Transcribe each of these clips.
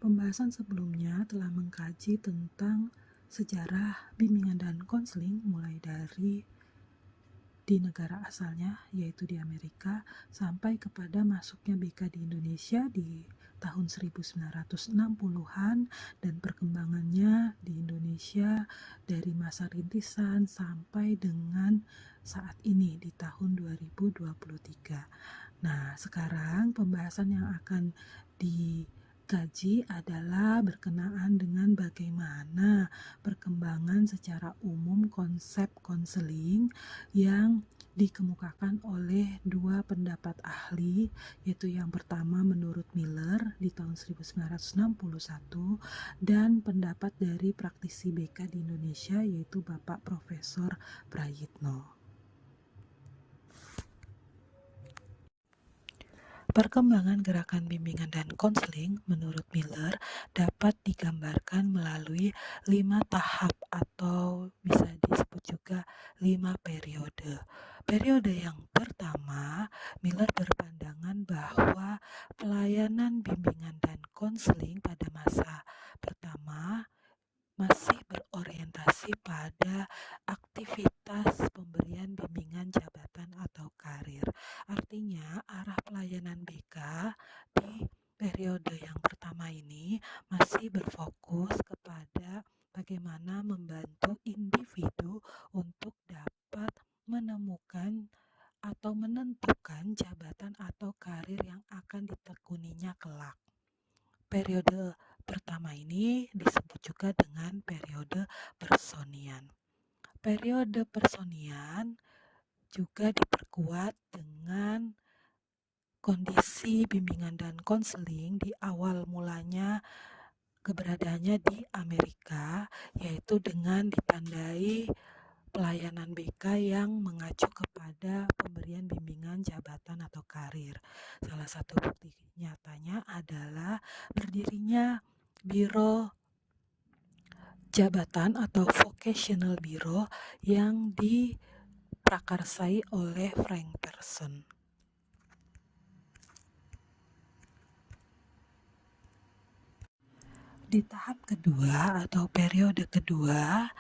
Pembahasan sebelumnya telah mengkaji tentang sejarah bimbingan dan konseling mulai dari di negara asalnya, yaitu di Amerika, sampai kepada masuknya BK di Indonesia di tahun 1960-an dan perkembangannya di Indonesia dari masa rintisan sampai dengan saat ini di tahun 2023. Nah, sekarang pembahasan yang akan dikaji adalah berkenaan dengan bagaimana perkembangan secara umum konsep konseling yang dikemukakan oleh dua pendapat ahli, yaitu yang pertama menurut Miller di tahun 1961 dan pendapat dari praktisi BK di Indonesia yaitu Bapak Profesor Prayitno. Perkembangan gerakan bimbingan dan konseling menurut Miller dapat digambarkan melalui 5 tahap atau bisa disebut juga 5 periode. Periode yang pertama, Miller berpandangan bahwa pelayanan bimbingan dan konseling pada masa pertama masih berorientasi pada aktivitas pemberian bimbingan jabatan atau karir. Artinya, arah pelayanan BK di periode yang pertama ini masih berfokus kepada bagaimana membantu individu untuk dapat menemukan atau menentukan jabatan atau karir yang akan ditekuninya kelak. Periode pertama ini disebut juga dengan periode personian. Periode personian juga diperkuat dengan kondisi bimbingan dan konseling di awal mulanya keberadaannya di Amerika, yaitu dengan ditandai pelayanan BK yang mengacu kepada pemberian bimbingan jabatan atau karir. Salah satu bukti nyatanya adalah berdirinya Biro Jabatan atau Vocational Bureau yang diprakarsai oleh Frank Person. Di tahap kedua atau periode kedua,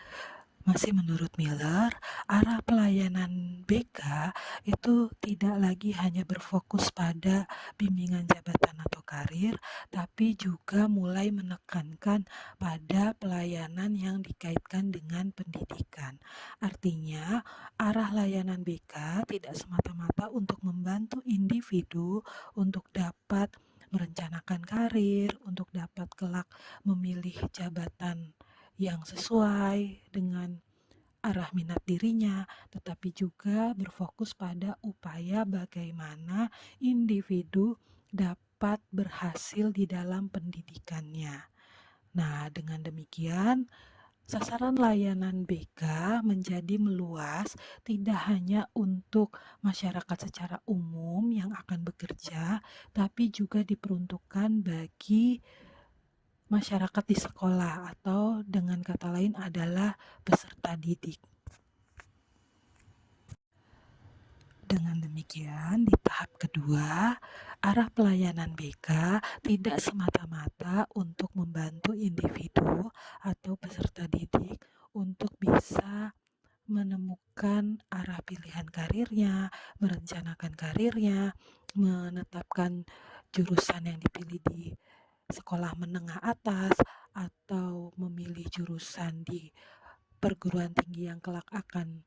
masih menurut Miller, arah pelayanan BK itu tidak lagi hanya berfokus pada bimbingan jabatan atau karir, tapi juga mulai menekankan pada pelayanan yang dikaitkan dengan pendidikan. Artinya, arah layanan BK tidak semata-mata untuk membantu individu untuk dapat merencanakan karir, untuk dapat kelak memilih jabatan yang sesuai dengan arah minat dirinya, tetapi juga berfokus pada upaya bagaimana individu dapat berhasil di dalam pendidikannya. Nah, dengan demikian, sasaran layanan BK menjadi meluas tidak hanya untuk masyarakat secara umum yang akan bekerja, tapi juga diperuntukkan bagi masyarakat di sekolah atau dengan kata lain adalah peserta didik. Dengan demikian, di tahap kedua, arah pelayanan BK tidak semata-mata untuk membantu individu atau peserta didik untuk bisa menemukan arah pilihan karirnya, merencanakan karirnya, menetapkan jurusan yang dipilih di sekolah menengah atas, atau memilih jurusan di perguruan tinggi yang kelak akan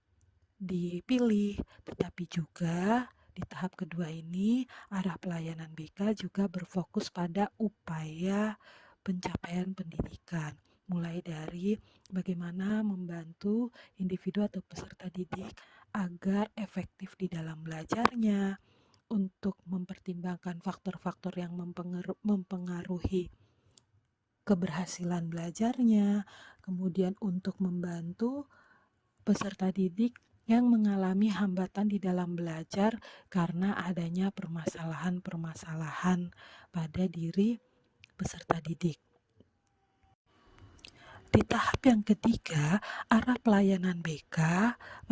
dipilih, tetapi juga di tahap kedua ini arah pelayanan BK juga berfokus pada upaya pencapaian pendidikan, mulai dari bagaimana membantu individu atau peserta didik agar efektif di dalam belajarnya, untuk mempertimbangkan faktor-faktor yang mempengaruhi keberhasilan belajarnya, kemudian untuk membantu peserta didik yang mengalami hambatan di dalam belajar karena adanya permasalahan-permasalahan pada diri peserta didik. Di tahap yang ketiga, arah pelayanan BK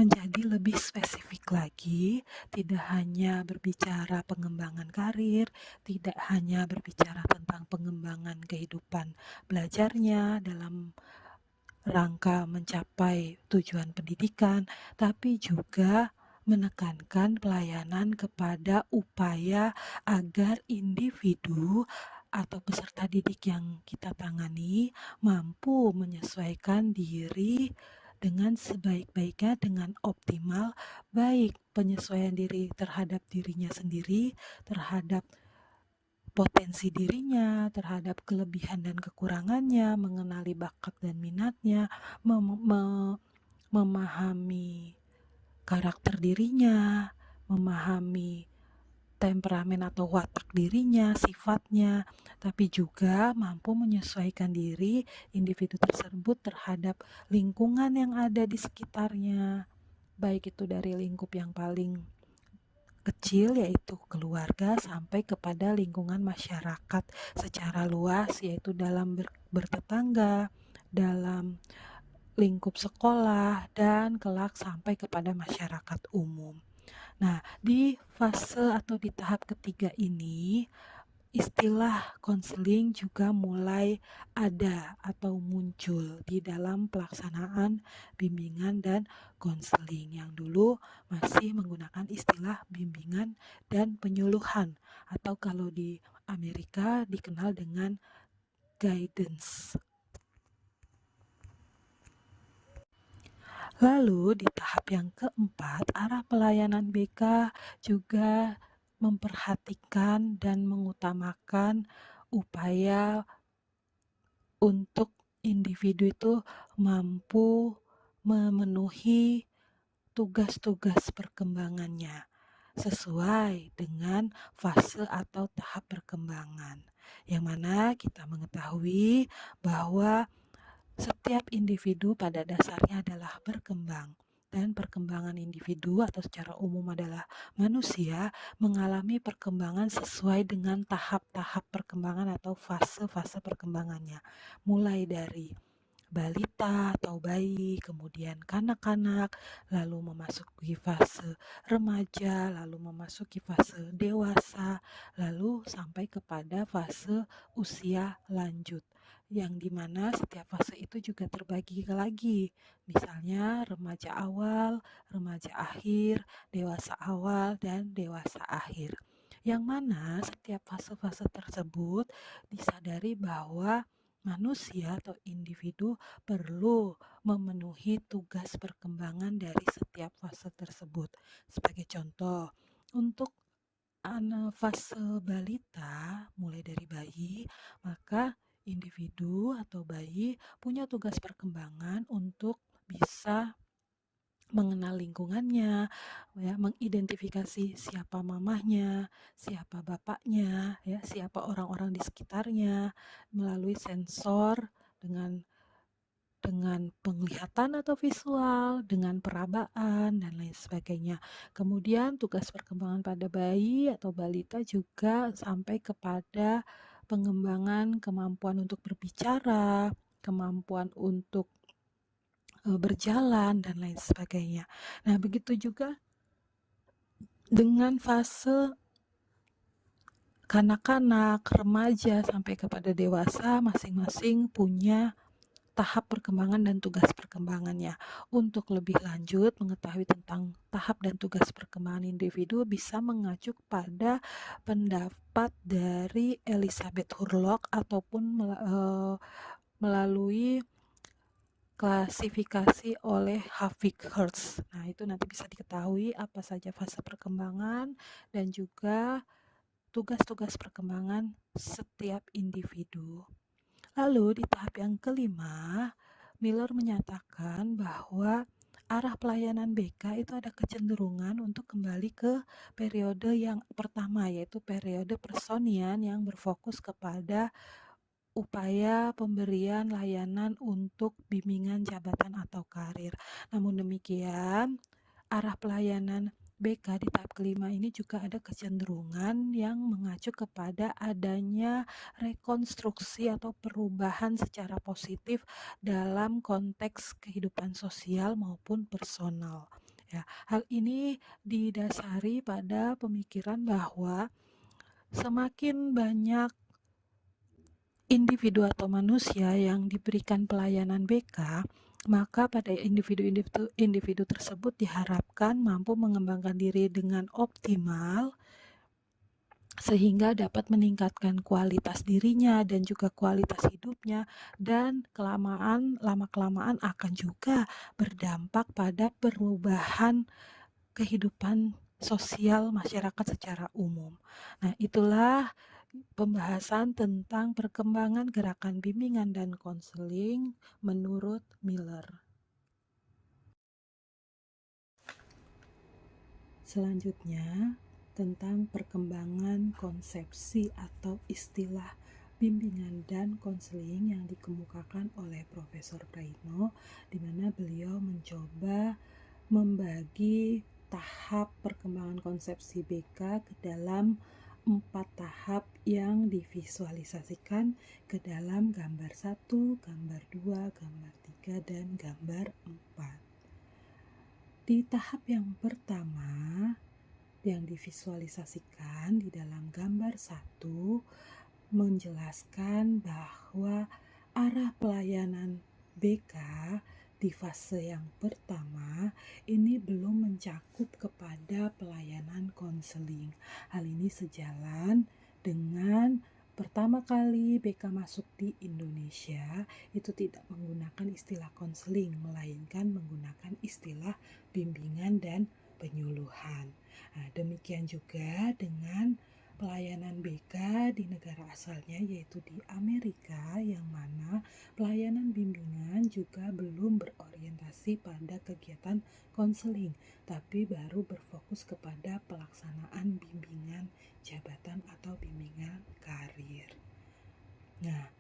menjadi lebih spesifik lagi, tidak hanya berbicara pengembangan karir, tidak hanya berbicara tentang pengembangan kehidupan belajarnya dalam rangka mencapai tujuan pendidikan, tapi juga menekankan pelayanan kepada upaya agar individu atau peserta didik yang kita tangani mampu menyesuaikan diri dengan sebaik-baiknya dengan optimal, baik penyesuaian diri terhadap dirinya sendiri, terhadap potensi dirinya, terhadap kelebihan dan kekurangannya, mengenali bakat dan minatnya, memahami karakter dirinya, memahami temperamen atau watak dirinya, sifatnya, tapi juga mampu menyesuaikan diri individu tersebut terhadap lingkungan yang ada di sekitarnya, baik itu dari lingkup yang paling kecil yaitu keluarga sampai kepada lingkungan masyarakat secara luas, yaitu dalam bertetangga, dalam lingkup sekolah, dan kelak sampai kepada masyarakat umum. Nah, di fase atau di tahap ketiga ini, istilah konseling juga mulai ada atau muncul di dalam pelaksanaan bimbingan dan konseling, yang dulu masih menggunakan istilah bimbingan dan penyuluhan, atau kalau di Amerika dikenal dengan guidance. Lalu di tahap yang keempat, arah pelayanan BK juga memperhatikan dan mengutamakan upaya untuk individu itu mampu memenuhi tugas-tugas perkembangannya sesuai dengan fase atau tahap perkembangan, yang mana kita mengetahui bahwa setiap individu pada dasarnya adalah berkembang, dan perkembangan individu atau secara umum adalah manusia mengalami perkembangan sesuai dengan tahap-tahap perkembangan atau fase-fase perkembangannya, mulai dari balita atau bayi, kemudian kanak-kanak, lalu memasuki fase remaja, lalu memasuki fase dewasa, lalu sampai kepada fase usia lanjut, yang dimana setiap fase itu juga terbagi lagi, misalnya remaja awal, remaja akhir, dewasa awal, dan dewasa akhir, yang mana setiap fase-fase tersebut disadari bahwa manusia atau individu perlu memenuhi tugas perkembangan dari setiap fase tersebut. Sebagai contoh, untuk fase balita, mulai dari bayi, maka individu atau bayi punya tugas perkembangan untuk bisa mengenal lingkungannya, ya, mengidentifikasi siapa mamahnya, siapa bapaknya, ya, siapa orang-orang di sekitarnya melalui sensor dengan penglihatan atau visual, dengan perabaan, dan lain sebagainya. Kemudian tugas perkembangan pada bayi atau balita juga sampai kepada pengembangan kemampuan untuk berbicara, kemampuan untuk berjalan, dan lain sebagainya. Nah, begitu juga dengan fase kanak-kanak, remaja, sampai kepada dewasa, masing-masing punya tahap perkembangan dan tugas perkembangannya. Untuk lebih lanjut mengetahui tentang tahap dan tugas perkembangan individu, bisa mengacu pada pendapat dari Elizabeth Hurlock ataupun melalui klasifikasi oleh Havik Hertz. Nah, itu nanti bisa diketahui apa saja fase perkembangan dan juga tugas-tugas perkembangan setiap individu. Lalu di tahap yang kelima, Miller menyatakan bahwa arah pelayanan BK itu ada kecenderungan untuk kembali ke periode yang pertama, yaitu periode personian yang berfokus kepada upaya pemberian layanan untuk bimbingan jabatan atau karir. Namun demikian, arah pelayanan BK di tahap kelima ini juga ada kecenderungan yang mengacu kepada adanya rekonstruksi atau perubahan secara positif dalam konteks kehidupan sosial maupun personal. Ya, hal ini didasari pada pemikiran bahwa semakin banyak individu atau manusia yang diberikan pelayanan BK, maka pada individu tersebut diharapkan mampu mengembangkan diri dengan optimal sehingga dapat meningkatkan kualitas dirinya dan juga kualitas hidupnya, dan lama-kelamaan akan juga berdampak pada perubahan kehidupan sosial masyarakat secara umum. Nah, itulah pembahasan tentang perkembangan gerakan bimbingan dan konseling menurut Miller. Selanjutnya, tentang perkembangan konsepsi atau istilah bimbingan dan konseling yang dikemukakan oleh Profesor Praitno, di mana beliau mencoba membagi tahap perkembangan konsepsi BK ke dalam 4 tahap yang divisualisasikan ke dalam gambar 1, gambar 2, gambar 3, dan gambar 4. Di tahap yang pertama yang divisualisasikan di dalam gambar 1 menjelaskan bahwa arah pelayanan BK di fase yang pertama ini belum mencakup kepada pelayanan konseling. Hal ini sejalan dengan pertama kali BK masuk di Indonesia itu tidak menggunakan istilah konseling, melainkan menggunakan istilah bimbingan dan penyuluhan. Nah, demikian juga dengan pelayanan BK di negara asalnya, yaitu di Amerika, yang mana pelayanan bimbingan juga belum berorientasi pada kegiatan konseling, tapi baru berfokus kepada pelaksanaan bimbingan jabatan atau bimbingan karir. Nah,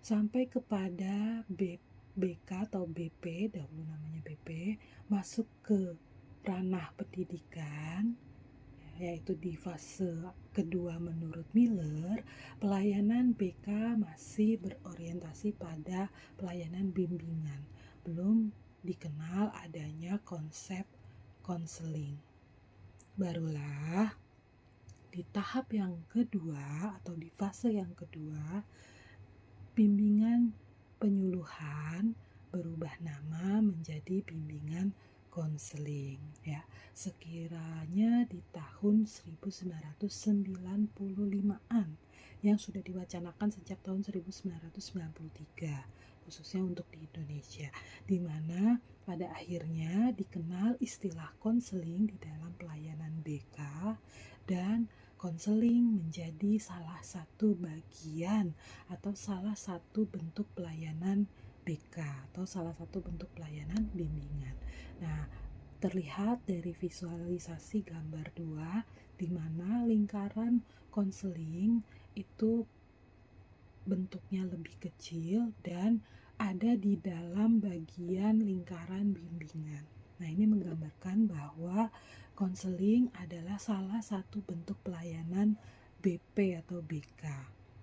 sampai kepada BK atau BP, dahulu namanya BP, masuk ke ranah pendidikan, yaitu di fase kedua menurut Miller, pelayanan BK masih berorientasi pada pelayanan bimbingan, belum dikenal adanya konsep konseling. Barulah di tahap yang kedua atau di fase yang kedua, bimbingan penyuluhan berubah nama menjadi bimbingan konseling, ya. Sekiranya di tahun 1995-an yang sudah diwacanakan sejak tahun 1993, khususnya untuk di Indonesia, di mana pada akhirnya dikenal istilah konseling di dalam pelayanan BK, dan konseling menjadi salah satu bagian atau salah satu bentuk pelayanan BK atau salah satu bentuk pelayanan bimbingan. Nah, terlihat dari visualisasi gambar 2 di mana lingkaran konseling itu bentuknya lebih kecil dan ada di dalam bagian lingkaran bimbingan. Nah, ini menggambarkan bahwa konseling adalah salah satu bentuk pelayanan BP atau BK,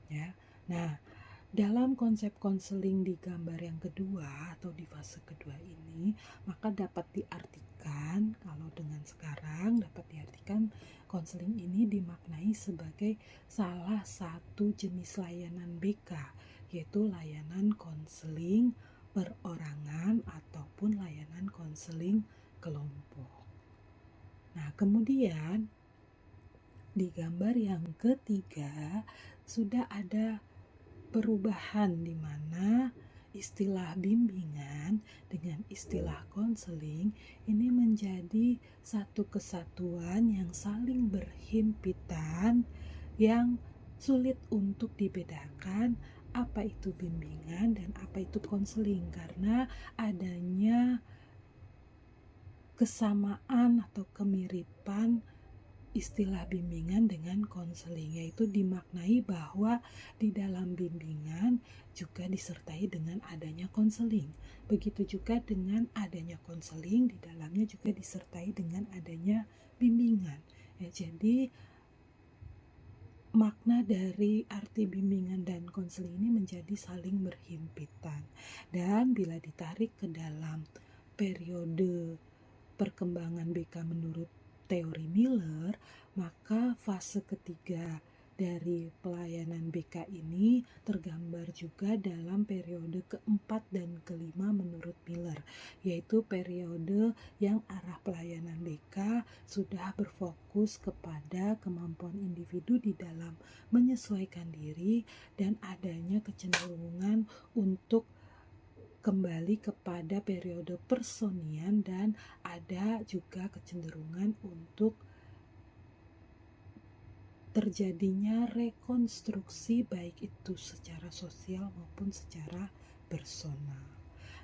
ya. Nah, dalam konsep konseling di gambar yang kedua atau di fase kedua ini, maka dapat diartikan, kalau dengan sekarang dapat diartikan konseling ini dimaknai sebagai salah satu jenis layanan BK, yaitu layanan konseling perorangan ataupun layanan konseling kelompok. Nah, kemudian di gambar yang ketiga sudah ada perubahan di mana istilah bimbingan dengan istilah konseling ini menjadi satu kesatuan yang saling berhimpitan, yang sulit untuk dibedakan apa itu bimbingan dan apa itu konseling karena adanya kesamaan atau kemiripan istilah bimbingan dengan konseling, yaitu dimaknai bahwa di dalam bimbingan juga disertai dengan adanya konseling. Begitu juga dengan adanya konseling, di dalamnya juga disertai dengan adanya bimbingan. Ya, jadi makna dari arti bimbingan dan konseling ini menjadi saling berhimpitan. Dan bila ditarik ke dalam periode perkembangan BK menurut teori Miller, maka fase ketiga dari pelayanan BK ini tergambar juga dalam periode keempat dan kelima menurut Miller, yaitu periode yang arah pelayanan BK sudah berfokus kepada kemampuan individu di dalam menyesuaikan diri dan adanya kecenderungan untuk kembali kepada periode personian, dan ada juga kecenderungan untuk terjadinya rekonstruksi baik itu secara sosial maupun secara personal.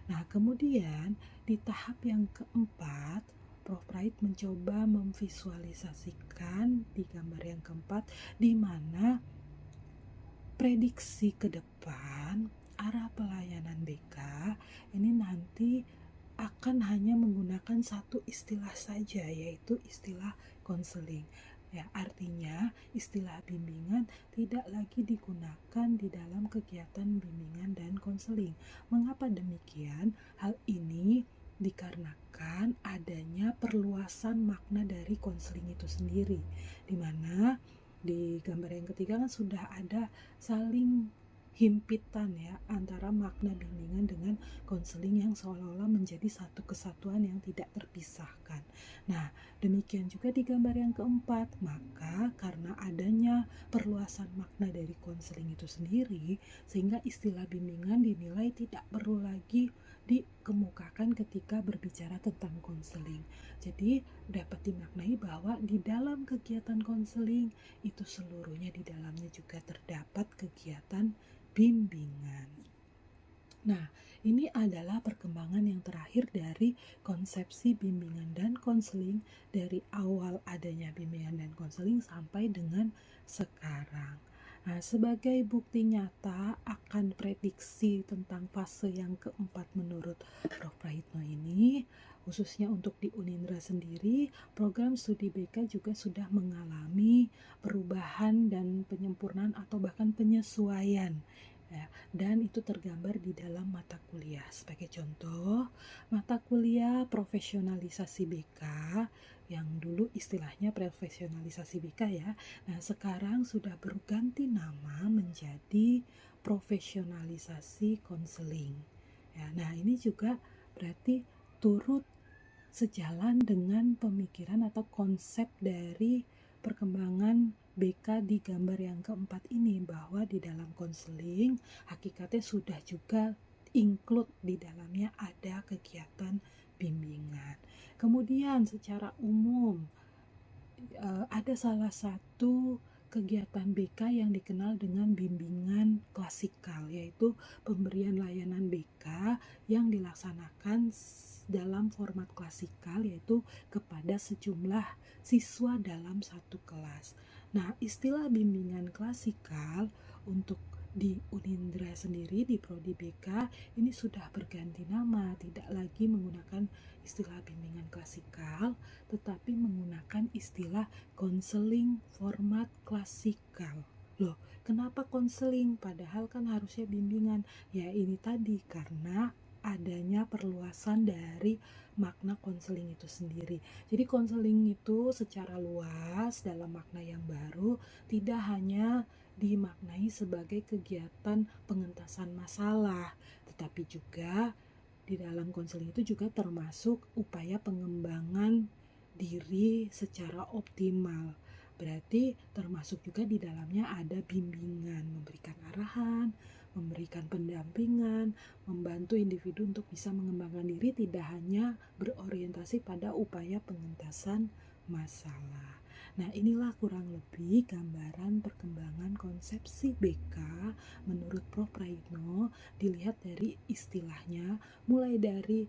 Nah, kemudian di tahap yang keempat, Prof. Wright mencoba memvisualisasikan di gambar yang keempat di mana prediksi ke depan arah pelayanan BK ini nanti akan hanya menggunakan satu istilah saja, yaitu istilah konseling. Ya, artinya istilah bimbingan tidak lagi digunakan di dalam kegiatan bimbingan dan konseling. Mengapa demikian? Hal ini dikarenakan adanya perluasan makna dari konseling itu sendiri, di mana di gambar yang ketiga kan sudah ada saling himpitan ya antara makna bimbingan dengan konseling yang seolah-olah menjadi satu kesatuan yang tidak terpisahkan. Nah, demikian juga di gambar yang keempat, maka karena adanya perluasan makna dari konseling itu sendiri, sehingga istilah bimbingan dinilai tidak perlu lagi dikemukakan ketika berbicara tentang konseling. Jadi dapat dimaknai bahwa di dalam kegiatan konseling itu seluruhnya di dalamnya juga terdapat kegiatan bimbingan. Nah, ini adalah perkembangan yang terakhir dari konsepsi bimbingan dan konseling dari awal adanya bimbingan dan konseling sampai dengan sekarang. Nah, sebagai bukti nyata akan prediksi tentang fase yang keempat menurut Prof. Prahitno ini, khususnya untuk di Unindra sendiri, program studi BK juga sudah mengalami perubahan dan penyempurnaan atau bahkan penyesuaian. Ya, dan itu tergambar di dalam mata kuliah. Sebagai contoh, mata kuliah profesionalisasi BK yang dulu istilahnya profesionalisasi BK ya. Nah, sekarang sudah berganti nama menjadi profesionalisasi konseling. Ya, nah ini juga berarti turut sejalan dengan pemikiran atau konsep dari perkembangan BK di gambar yang keempat ini, bahwa di dalam konseling hakikatnya sudah juga include di dalamnya ada kegiatan bimbingan. Kemudian secara umum ada salah satu kegiatan BK yang dikenal dengan bimbingan klasikal, yaitu pemberian layanan BK yang dilaksanakan dalam format klasikal, yaitu kepada sejumlah siswa dalam satu kelas. Nah, istilah bimbingan klasikal untuk di Unindra sendiri, di Prodi BK ini sudah berganti nama, tidak lagi menggunakan istilah bimbingan klasikal, tetapi menggunakan istilah konseling format klasikal. Loh, kenapa konseling? Padahal kan harusnya bimbingan. Ya ini tadi, karena adanya perluasan dari makna konseling itu sendiri. Jadi konseling itu secara luas dalam makna yang baru tidak hanya dimaknai sebagai kegiatan pengentasan masalah, tetapi juga di dalam konseling itu juga termasuk upaya pengembangan diri secara optimal. Berarti termasuk juga di dalamnya ada bimbingan, memberikan arahan, memberikan pendampingan, membantu individu untuk bisa mengembangkan diri, tidak hanya berorientasi pada upaya pengentasan masalah. Nah, inilah kurang lebih gambaran perkembangan konsepsi BK menurut Prof. Prahitno, dilihat dari istilahnya, mulai dari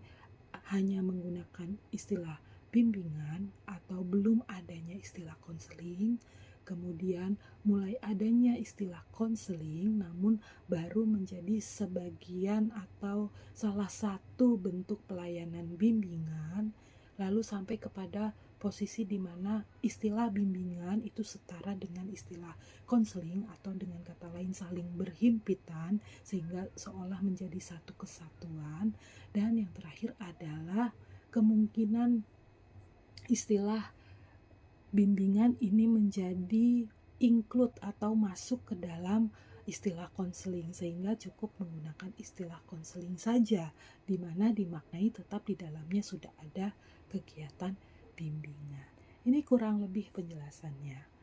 hanya menggunakan istilah bimbingan atau belum adanya istilah konseling, kemudian mulai adanya istilah konseling namun baru menjadi sebagian atau salah satu bentuk pelayanan bimbingan, lalu sampai kepada posisi di mana istilah bimbingan itu setara dengan istilah konseling atau dengan kata lain saling berhimpitan sehingga seolah menjadi satu kesatuan. Dan yang terakhir adalah kemungkinan istilah bimbingan ini menjadi include atau masuk ke dalam istilah konseling sehingga cukup menggunakan istilah konseling saja di mana dimaknai tetap di dalamnya sudah ada kegiatan bimbingan. Ini kurang lebih penjelasannya.